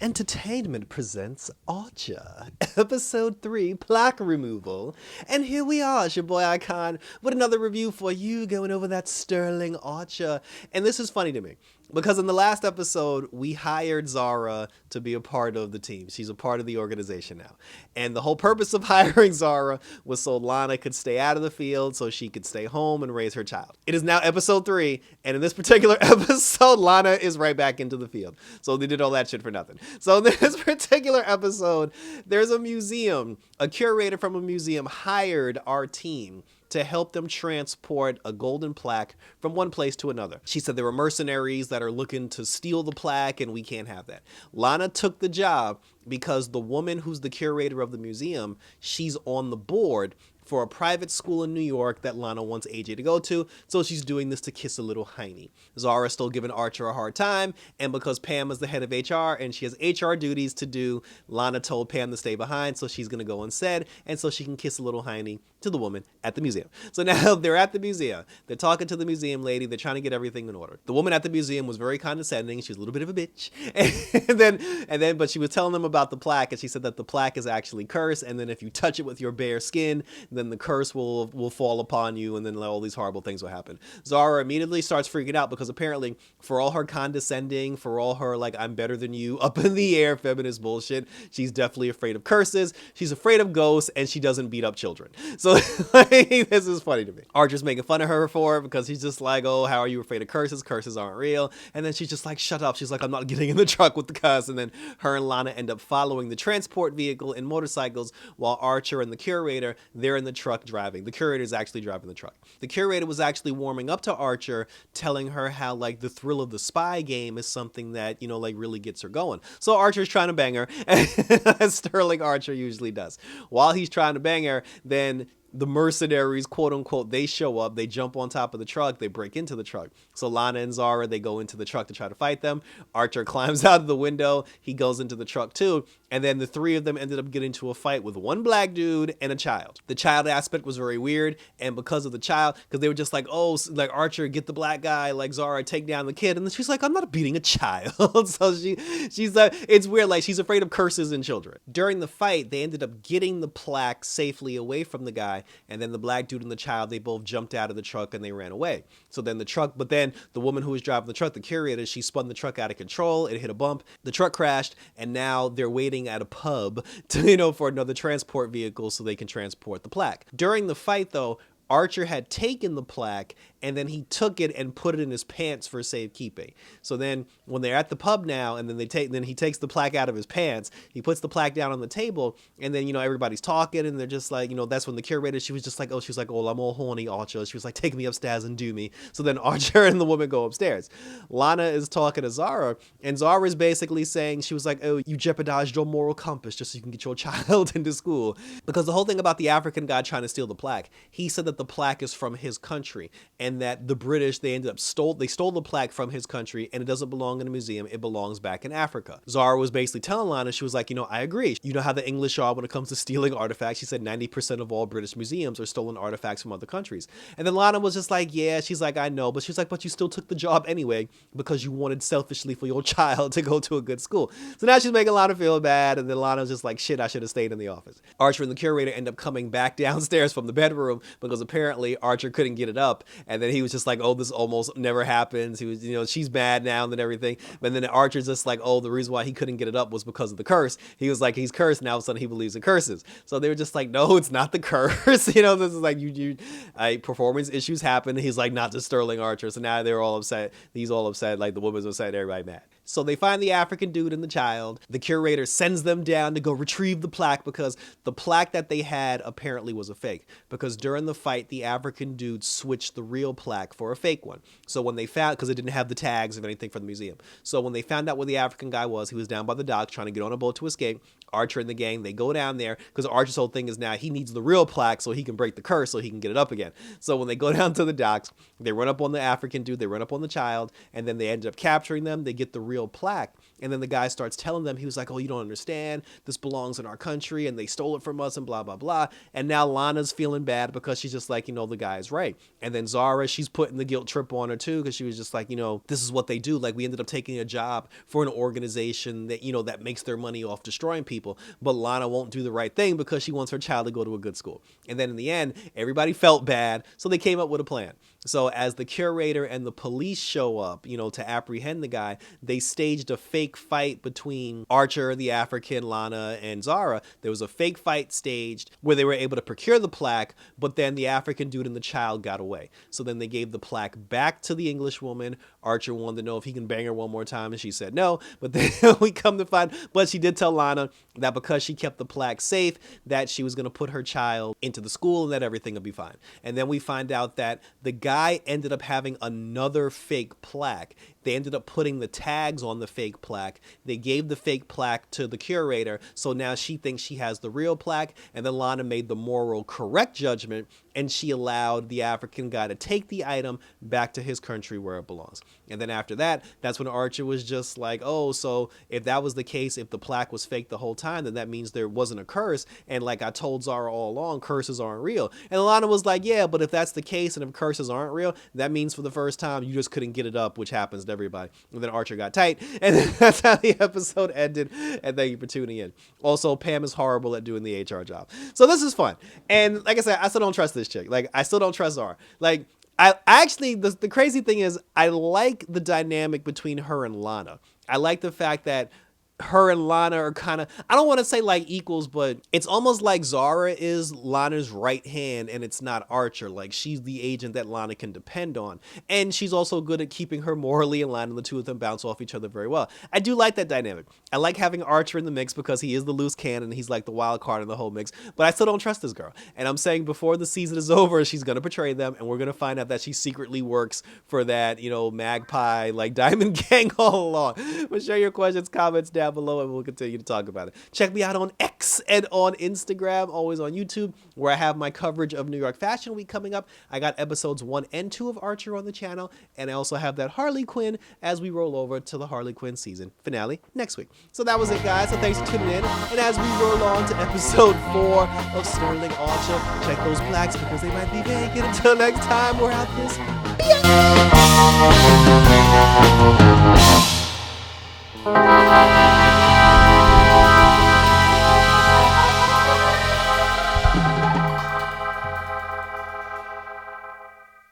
Entertainment presents Archer, Episode 3, Plaque Removal. And here we are, it's your boy Icon, with another review for you, going over that sterling Archer. And this is funny to me, because in the last episode, we hired Zara to be a part of the team. She's a part of the organization now. And the whole purpose of hiring Zara was so Lana could stay out of the field, so she could stay home and raise her child. It is now Episode 3, and in this particular episode, Lana is right back into the field. So they did all that shit for nothing. So in this particular episode, there's a museum. A curator from a museum hired our team to help them transport a golden plaque from one place to another. She said there were mercenaries that are looking to steal the plaque, and we can't have that. Lana took the job because the woman who's the curator of the museum, she's on the board for a private school in New York that Lana wants AJ to go to, so she's doing this to kiss a little hiney. Zara's still giving Archer a hard time, and because Pam is the head of HR and she has HR duties to do, Lana told Pam to stay behind, so she's gonna go instead, and so she can kiss a little hiney to the woman at the museum. So now they're at the museum. They're talking to the museum lady. They're trying to get everything in order. The woman at the museum was very condescending. She was a little bit of a bitch. But she was telling them about the plaque, and she said that the plaque is actually cursed, and then if you touch it with your bare skin, then the curse will fall upon you, and then all these horrible things will happen. Zara immediately starts freaking out because apparently for all her condescending, for all her like I'm better than you, up in the air feminist bullshit, she's definitely afraid of curses, she's afraid of ghosts, and she doesn't beat up children. So like, this is funny to me. Archer's making fun of her for it because he's just like, oh, how are you afraid of curses? Curses aren't real. And then she's just like, shut up. She's like, I'm not getting in the truck with the cuss. And then her and Lana end up following the transport vehicle in motorcycles while Archer and the curator, they're in the truck driving. The curator is actually driving the truck. The curator was actually warming up to Archer, telling her how like the thrill of the spy game is something that, you know, like really gets her going. So Archer's trying to bang her, as Sterling Archer usually does. While he's trying to bang her, then the mercenaries, quote unquote, they show up, they jump on top of the truck, they break into the truck. So Lana and Zara, they go into the truck to try to fight them. Archer climbs out of the window, he goes into the truck too, and then the three of them ended up getting into a fight with one black dude and a child. The child aspect was very weird, and because of the child, because they were just like, oh, like Archer, get the black guy, like Zara, take down the kid, and then she's like, I'm not beating a child. So she's like, it's weird, like she's afraid of curses and children. During the fight, they ended up getting the plaque safely away from the guy, and then the black dude and the child, they both jumped out of the truck and they ran away. So then the woman who was driving the truck, the curator, she spun the truck out of control, it hit a bump, the truck crashed, and now they're waiting at a pub to, you know, for another transport vehicle so they can transport the plaque. During the fight though, Archer had taken the plaque and then he took it and put it in his pants for safekeeping. So then when they're at the pub now, and then he takes the plaque out of his pants, he puts the plaque down on the table, and then, you know, everybody's talking and they're just like, you know, that's when the curator, she was like, oh, I'm all horny, Archer. She was like, take me upstairs and do me. So then Archer and the woman go upstairs. Lana is talking to Zara, and Zara is basically saying, she was like, oh, you jeopardized your moral compass just so you can get your child into school. Because the whole thing about the African guy trying to steal the plaque, he said that the plaque is from his country, and that the British, they stole the plaque from his country, and it doesn't belong in a museum, it belongs back in Africa. Zara was basically telling Lana, she was like, you know, I agree. You know how the English are when it comes to stealing artifacts. She said 90% of all British museums are stolen artifacts from other countries. And then Lana was just like, yeah, she's like, I know, but she's like, but you still took the job anyway because you wanted selfishly for your child to go to a good school. So now she's making Lana feel bad, and then Lana's just like, shit, I should have stayed in the office. Archer and the curator end up coming back downstairs from the bedroom because apparently Archer couldn't get it up, and then he was just like, oh, this almost never happens. He was, you know, she's mad now and then everything. But then Archer's just like, oh, the reason why he couldn't get it up was because of the curse. He was like, he's cursed, now all of a sudden he believes in curses. So they were just like, no, it's not the curse. You know, this is like, performance issues happen. He's like, not just Sterling Archer. So now they're all upset. He's all upset, like the woman's upset, everybody mad. So they find the African dude and the child. The curator sends them down to go retrieve the plaque because the plaque that they had apparently was a fake. Because during the fight, the African dude switched the real plaque for a fake one. So when they found, because it didn't have the tags of anything from the museum. So when they found out where the African guy was, he was down by the dock trying to get on a boat to escape. Archer and the gang, they go down there because Archer's whole thing is now he needs the real plaque so he can break the curse so he can get it up again. So when they go down to the docks, they run up on the African dude, they run up on the child, and then they end up capturing them. They get the real plaque. And then the guy starts telling them, he was like, oh, you don't understand. This belongs in our country and they stole it from us and blah, blah, blah. And now Lana's feeling bad because she's just like, the guy is right. And then Zara, she's putting the guilt trip on her too, because she was just like, this is what they do. Like, we ended up taking a job for an organization that, that makes their money off destroying people. But Lana won't do the right thing because she wants her child to go to a good school. And then in the end, everybody felt bad. So they came up with a plan. So as the curator and the police show up, to apprehend the guy, they staged a fake fight between Archer, the African, Lana, and Zara. There was a fake fight staged where they were able to procure the plaque, but then the African dude and the child got away. So then they gave the plaque back to the English woman. Archer wanted to know if he can bang her one more time, and she said no. But then we come to find, but she did tell Lana that because she kept the plaque safe, that she was going to put her child into the school and that everything would be fine. And then we find out that the guy ended up having another fake plaque. They ended up putting the tags on the fake plaque. They gave the fake plaque to the curator, so now she thinks she has the real plaque, and then Lana made the moral correct judgment, and she allowed the African guy to take the item back to his country where it belongs. And then after that, that's when Archer was just like, oh, so if that was the case, if the plaque was fake the whole time, then that means there wasn't a curse, and like I told Zara all along, curses aren't real. And Lana was like, yeah, but if that's the case, and if curses aren't real, that means for the first time, you just couldn't get it up, which happens to everybody. And then Archer got tight, and then that's how the episode ended. And thank you for tuning in. Also, Pam is horrible at doing the HR job, so this is fun. And like I said, I still don't trust this chick. Like, I still don't trust Zara. Like, I actually, the crazy thing is, I like the dynamic between her and Lana. I like the fact that her and Lana are kind of, I don't want to say like equals, but it's almost like Zara is Lana's right hand and it's not Archer. Like, she's the agent that Lana can depend on. And she's also good at keeping her morally in line, and the two of them bounce off each other very well. I do like that dynamic. I like having Archer in the mix because he is the loose cannon. He's like the wild card in the whole mix, but I still don't trust this girl. And I'm saying before the season is over, she's going to betray them, and we're going to find out that she secretly works for that, Magpie, like Diamond Gang all along. But share your questions, comments down below, and we'll continue to talk about it. Check me out on X and on Instagram, always on YouTube, where I have my coverage of New York Fashion Week coming up. I got episodes 1 and 2 of Archer on the channel, and I also have that Harley Quinn as we roll over to the Harley Quinn season finale next week. So that was it, guys. So thanks for tuning in. And as we roll on to episode 4 of Sterling Archer, check those plaques because they might be vacant. Until next time, we're out this.